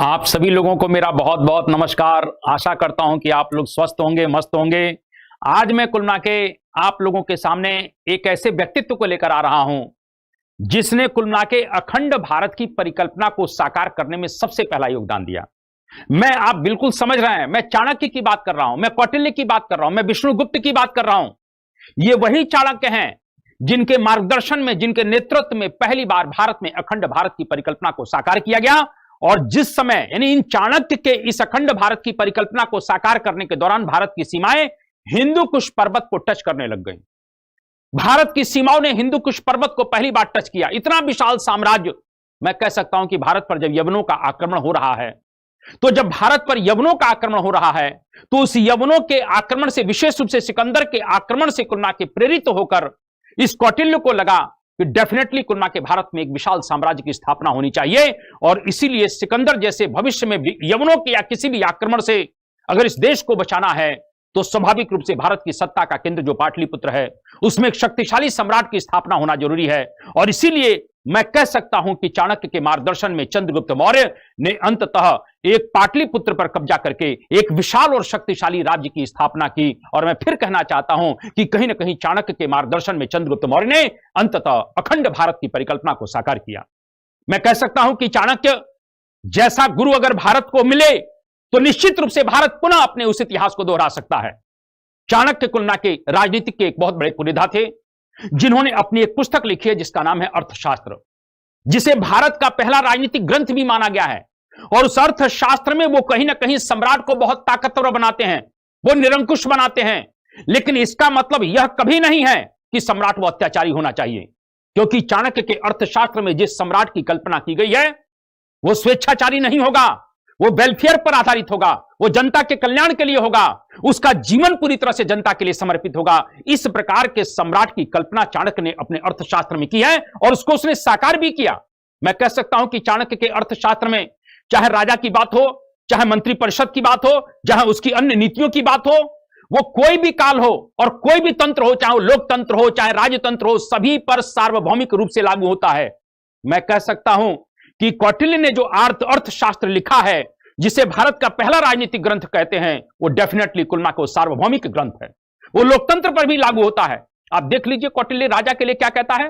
आप सभी लोगों को मेरा बहुत बहुत नमस्कार। आशा करता हूं कि आप लोग स्वस्थ होंगे, मस्त होंगे। आज मैं कुल मिला के आप लोगों के सामने एक ऐसे व्यक्तित्व को लेकर आ रहा हूं जिसने कुल मिला के अखंड भारत की परिकल्पना को साकार करने में सबसे पहला योगदान दिया। आप बिल्कुल समझ रहे हैं, मैं चाणक्य की बात कर रहा हूं, मैं कौटिल्य की बात कर रहा हूं, मैं विष्णुगुप्त की बात कर रहा हूं। ये वही चाणक्य हैं जिनके मार्गदर्शन में, जिनके नेतृत्व में पहली बार भारत में अखंड भारत की परिकल्पना को साकार किया गया। और जिस समय यानी इन चाणक्य के इस अखंड भारत की परिकल्पना को साकार करने के दौरान भारत की सीमाएं हिंदू कुश पर्वत को टच करने लग गई। भारत की सीमाओं ने हिंदू कुश पर्वत को पहली बार टच किया। इतना विशाल साम्राज्य, मैं कह सकता हूं कि भारत पर जब यवनों का आक्रमण हो रहा है, तो जब भारत पर यवनों का आक्रमण हो रहा है, तो उस यवनों के आक्रमण से, विशेष रूप से सिकंदर के आक्रमण से कुल मिला के प्रेरित होकर इस कौटिल्य को लगा कि डेफिनेटली कुल मिला के भारत में एक विशाल साम्राज्य की स्थापना होनी चाहिए। और इसीलिए सिकंदर जैसे भविष्य में यवनों के या किसी भी आक्रमण से अगर इस देश को बचाना है, तो स्वाभाविक रूप से भारत की सत्ता का केंद्र जो पाटलिपुत्र है, उसमें एक शक्तिशाली सम्राट की स्थापना होना जरूरी है। और इसीलिए मैं कह सकता हूं कि चाणक्य के मार्गदर्शन में चंद्रगुप्त मौर्य ने अंततः एक पाटलिपुत्र पर कब्जा करके एक विशाल और शक्तिशाली राज्य की स्थापना की। और मैं फिर कहना चाहता हूं कि कहीं ना कहीं चाणक्य के मार्गदर्शन में चंद्रगुप्त मौर्य ने अंततः अखंड भारत की परिकल्पना को साकार किया। मैं कह सकता हूं कि चाणक्य जैसा गुरु अगर भारत को मिले, तो निश्चित रूप से भारत पुनः अपने उस इतिहास को दोहरा सकता है। चाणक्य कुल मिला के राजनीतिक के एक बहुत बड़े पुरोधा थे, जिन्होंने अपनी एक पुस्तक लिखी है जिसका नाम है अर्थशास्त्र, जिसे भारत का पहला राजनीतिक ग्रंथ भी माना गया है। और उस अर्थशास्त्र में वो कहीं ना कहीं सम्राट को बहुत ताकतवर बनाते हैं, वो निरंकुश बनाते हैं। लेकिन इसका मतलब यह कभी नहीं है कि सम्राट वो अत्याचारी होना चाहिए, क्योंकि चाणक्य के अर्थशास्त्र में जिस सम्राट की कल्पना की गई है, वो स्वेच्छाचारी नहीं होगा, वो वेलफेयर पर आधारित होगा, वो जनता के कल्याण के लिए होगा, उसका जीवन पूरी तरह से जनता के लिए समर्पित होगा। इस प्रकार के सम्राट की कल्पना चाणक्य ने अपने अर्थशास्त्र में की है और उसको उसने साकार भी किया। मैं कह सकता हूं कि चाणक्य के अर्थशास्त्र में चाहे राजा की बात हो, चाहे मंत्रिपरिषद की बात हो, चाहे उसकी अन्य नीतियों की बात हो, वो कोई भी काल हो और कोई भी तंत्र हो, चाहे वो लोकतंत्र हो, चाहे राजतंत्र हो, सभी पर सार्वभौमिक रूप से लागू होता है। मैं कह सकता हूं कि कौटिल्य ने जो अर्थशास्त्र लिखा है, जिसे भारत का पहला राजनीतिक ग्रंथ कहते हैं, वो डेफिनेटली कुल मिला के सार्वभौमिक ग्रंथ है। वो लोकतंत्र पर भी लागू होता है। आप देख लीजिए कौटिल्य राजा के लिए क्या कहता है।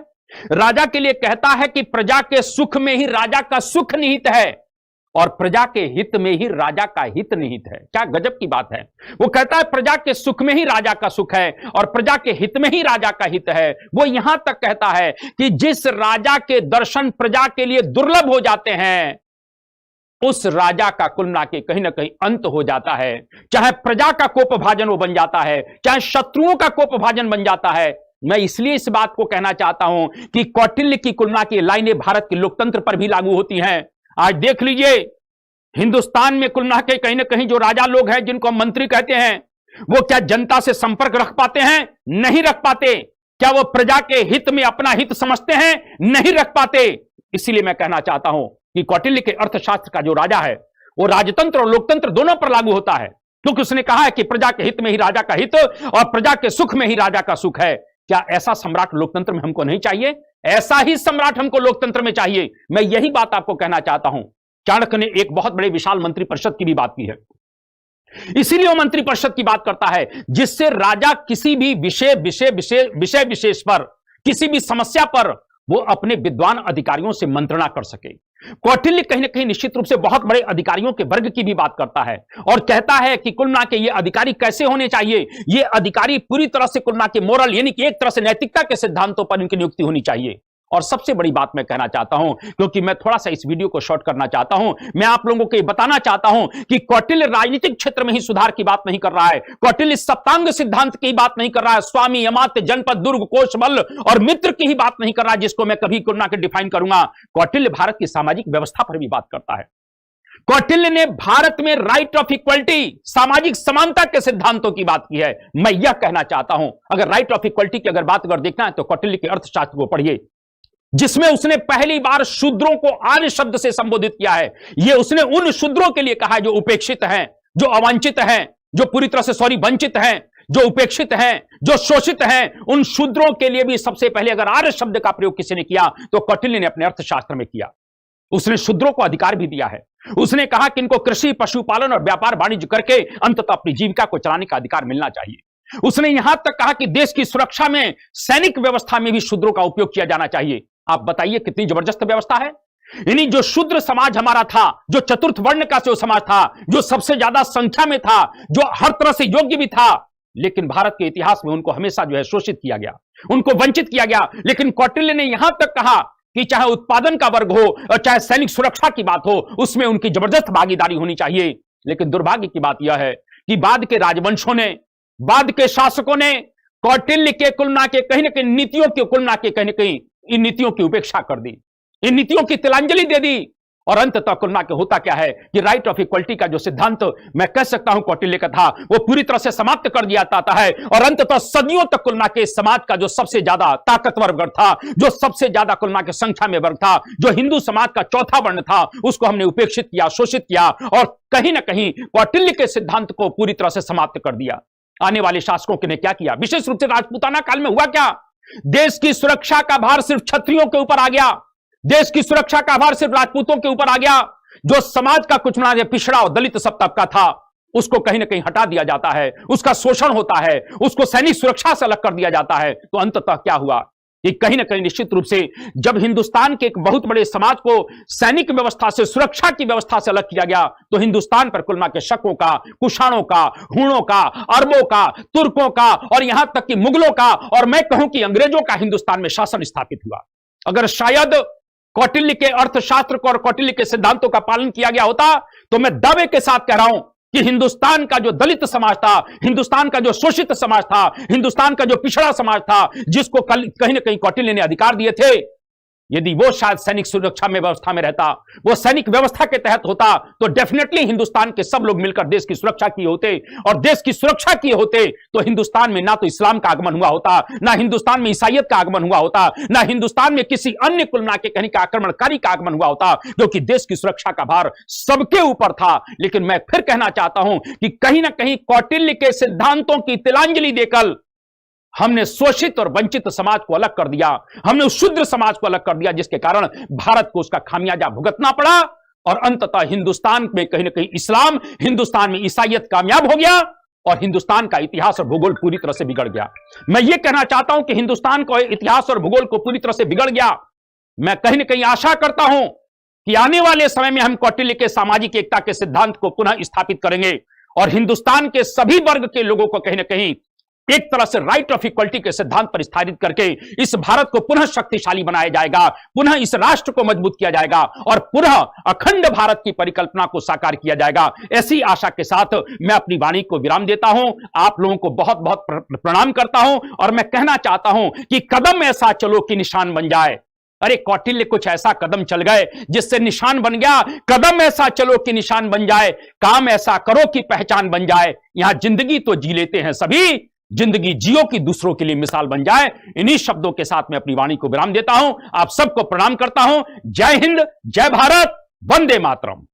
राजा के लिए कहता है कि प्रजा के सुख में ही राजा का सुख निहित है और प्रजा के हित में ही राजा का हित निहित है। क्या गजब की बात है। वो कहता है प्रजा के सुख में ही राजा का सुख है और प्रजा के हित में ही राजा का हित है। वो यहां तक कहता है कि जिस राजा के दर्शन प्रजा के लिए दुर्लभ हो जाते हैं, उस राजा का कुल मिला के कहीं ना कहीं अंत हो जाता है। चाहे प्रजा का कोपभाजन वो बन जाता है, चाहे शत्रुओं का कोपभाजन बन जाता है। मैं इसलिए इस बात को कहना चाहता हूं कि कौटिल्य की कुल मिला के लाइनें भारत के लोकतंत्र पर भी लागू होती हैं। आज देख लीजिए, हिंदुस्तान में कुल मिला के कहीं ना कहीं जो राजा लोग हैं, जिनको मंत्री कहते हैं, वो क्या जनता से संपर्क रख पाते हैं? नहीं रख पाते। क्या वो प्रजा के हित में अपना हित समझते हैं? नहीं रख पाते। इसीलिए मैं कहना चाहता हूं कि कौटिल्य के अर्थशास्त्र का जो राजा है, वो राजतंत्र और लोकतंत्र दोनों पर लागू होता है, क्योंकि उसने कहा है कि प्रजा के हित में ही राजा का हित और प्रजा के सुख में ही राजा का सुख है। क्या ऐसा सम्राट लोकतंत्र में हमको नहीं चाहिए? ऐसा ही सम्राट हमको लोकतंत्र में चाहिए। मैं यही बात आपको कहना चाहता हूं। चाणक्य ने एक बहुत बड़े विशाल मंत्रिपरिषद की भी बात की है। इसीलिए वो मंत्रिपरिषद की बात करता है जिससे राजा किसी भी विषय विशेष पर, किसी भी समस्या पर वो अपने विद्वान अधिकारियों से मंत्रणा कर सके। कौटिल्य कहीं ना कहीं निश्चित रूप से बहुत बड़े अधिकारियों के वर्ग की भी बात करता है और कहता है कि कुल मिला के ये अधिकारी कैसे होने चाहिए। ये अधिकारी पूरी तरह से कुल मिला के मोरल, यानी कि एक तरह से नैतिकता के सिद्धांतों पर इनकी नियुक्ति होनी चाहिए। और सबसे बड़ी बात मैं कहना चाहता हूं, क्योंकि मैं थोड़ा सा इस वीडियो को शॉर्ट करना चाहता हूं, मैं आप लोगों को बताना चाहता हूं कि कौटिल्य राजनीतिक क्षेत्र में ही सुधार की बात नहीं कर रहा है। कौटिल्य सप्तांग सिद्धांत की बात नहीं कर रहा है, स्वामी अमात्य जनपद दुर्ग कोश बल और मित्र की ही बात नहीं कर रहा है, जिसको मैं कभी कुल मिला के डिफाइन करूंगा। कौटिल्य भारत की सामाजिक व्यवस्था पर भी बात करता है। कौटिल्य ने भारत में राइट ऑफ इक्वलिटी, सामाजिक समानता के सिद्धांतों की बात की है। मैं यह कहना चाहता हूं, अगर राइट ऑफ इक्वलिटी की अगर बात देखना है तो कौटिल्य के अर्थशास्त्र को पढ़िए, जिसमें उसने पहली बार शूद्रों को आर्य शब्द से संबोधित किया है। यह उसने उन शूद्रों के लिए कहा है जो उपेक्षित हैं, जो अवांछित हैं, जो पूरी तरह से वंचित हैं, जो उपेक्षित हैं, जो शोषित हैं। उन शूद्रों के लिए भी सबसे पहले अगर आर्य शब्द का प्रयोग किसी ने किया तो कौटिल्य ने अपने अर्थशास्त्र में किया। उसने शूद्रों को अधिकार भी दिया है। उसने कहा कि इनको कृषि, पशुपालन और व्यापार वाणिज्य करके अंततः अपनी जीविका को चलाने का अधिकार मिलना चाहिए। उसने यहां तक कहा कि देश की सुरक्षा में सैनिक व्यवस्था में भी शूद्रों का उपयोग किया जाना चाहिए। आप बताइए कितनी जबरदस्त व्यवस्था है। यानी जो शूद्र समाज हमारा था, जो चतुर्थ वर्ण का जो समाज था, जो सबसे ज्यादा संख्या में था, जो हर तरह से योग्य भी था, लेकिन भारत के इतिहास में उनको हमेशा जो है शोषित किया गया, उनको वंचित किया गया। लेकिन कौटिल्य ने यहां तक कहा कि चाहे उत्पादन का वर्ग हो और चाहे सैनिक सुरक्षा की बात हो, उसमें उनकी जबरदस्त भागीदारी होनी चाहिए। लेकिन दुर्भाग्य की बात यह है कि बाद के राजवंशों ने, बाद के शासकों ने कौटिल्य के कुलना के कहीं ना कहीं नीतियों के कुलना के कहीं ना कहीं इन नीतियों की उपेक्षा कर दी, इन नीतियों की तिलांजलि दे दी। और अंततः कुलना के होता क्या है कि राइट ऑफ इक्वलिटी का जो सिद्धांत मैं कह सकता हूं कौटिल्य का था, वो पूरी तरह से समाप्त कर दिया जाता है। और अंततः सदियों तक कुलना के समाज का जो सबसे ज्यादा ताकतवर वर्ग था, जो सबसे ज्यादा कुलना के संख्या में वर्ग था, जो हिंदू समाज का चौथा वर्ण था, उसको हमने उपेक्षित किया, शोषित किया और कहीं ना कहीं कौटिल्य के सिद्धांत को पूरी तरह से समाप्त कर दिया। आने वाले शासकों ने क्या किया? विशेष रूप से राजपूताना काल में हुआ क्या? देश की सुरक्षा का भार सिर्फ क्षत्रियों के ऊपर आ गया, देश की सुरक्षा का भार सिर्फ राजपूतों के ऊपर आ गया। जो समाज का कुछ ना पिछड़ा और दलित सब तबका था, उसको कहीं ना कहीं हटा दिया जाता है, उसका शोषण होता है, उसको सैनिक सुरक्षा से अलग कर दिया जाता है। तो अंततः क्या हुआ कि कहीं ना कहीं निश्चित रूप से जब हिंदुस्तान के एक बहुत बड़े समाज को सैनिक व्यवस्था से, सुरक्षा की व्यवस्था से अलग किया गया, तो हिंदुस्तान पर कुल मिला के शकों का, कुषाणों का, हूणों का, अरबों का, तुर्कों का और यहां तक कि मुगलों का और मैं कहूं कि अंग्रेजों का हिंदुस्तान में शासन स्थापित हुआ। अगर शायद कौटिल्य के अर्थशास्त्र को और कौटिल्य के सिद्धांतों का पालन किया गया होता, तो मैं दावे के साथ कह रहा हूं कि हिंदुस्तान का जो दलित समाज था, हिंदुस्तान का जो शोषित समाज था, हिंदुस्तान का जो पिछड़ा समाज था, जिसको कहीं ना कहीं कौटिल्य ने अधिकार दिए थे, यदि वो शायद सैनिक सुरक्षा में व्यवस्था में रहता, वो सैनिक व्यवस्था के तहत होता, तो डेफिनेटली हिंदुस्तान के सब लोग मिलकर देश की सुरक्षा किए होते। और देश की सुरक्षा किए होते तो हिंदुस्तान में ना तो इस्लाम का आगमन हुआ होता, ना हिंदुस्तान में ईसाइयत का आगमन हुआ होता, ना हिंदुस्तान में किसी अन्य कुलना के कहीं का आक्रमणकारी का आगमन हुआ होता, क्योंकि देश की सुरक्षा का भार सबके ऊपर था। लेकिन मैं फिर कहना चाहता हूं कि कहीं ना कहीं कौटिल्य के सिद्धांतों की तिलांजलि देकर हमने शोषित और वंचित समाज को अलग कर दिया, हमने उस शूद्र समाज को अलग कर दिया, जिसके कारण भारत को उसका खामियाजा भुगतना पड़ा। और अंततः हिंदुस्तान में कहीं ना कहीं इस्लाम, हिंदुस्तान में ईसाइयत कामयाब हो गया और हिंदुस्तान का इतिहास और भूगोल पूरी तरह से बिगड़ गया। मैं यह कहना चाहता हूं कि हिंदुस्तान का इतिहास और भूगोल को पूरी तरह से बिगड़ गया। मैं कहीं ना कहीं आशा करता हूं कि आने वाले समय में हम कौटिल्य के सामाजिक एकता के सिद्धांत को पुनः स्थापित करेंगे और हिंदुस्तान के सभी वर्ग के लोगों को कहीं ना कहीं एक तरह से राइट ऑफ इक्वलिटी के सिद्धांत पर स्थापित करके इस भारत को पुनः शक्तिशाली बनाया जाएगा, पुनः इस राष्ट्र को मजबूत किया जाएगा और पुनः अखंड भारत की परिकल्पना को साकार किया जाएगा। ऐसी आशा के साथ मैं अपनी वाणी को विराम देता हूं। आप लोगों को बहुत बहुत प्रणाम करता हूं और मैं कहना चाहता हूं कि कदम ऐसा चलो कि निशान बन जाए। अरे कौटिल्य कुछ ऐसा कदम चल गए जिससे निशान बन गया। कदम ऐसा चलो कि निशान बन जाए, काम ऐसा करो कि पहचान बन जाए। यहां जिंदगी तो जी लेते हैं सभी, जिंदगी जियो की दूसरों के लिए मिसाल बन जाए। इन्हीं शब्दों के साथ मैं अपनी वाणी को विराम देता हूं। आप सबको प्रणाम करता हूं। जय हिंद, जय भारत, वंदे मातरम।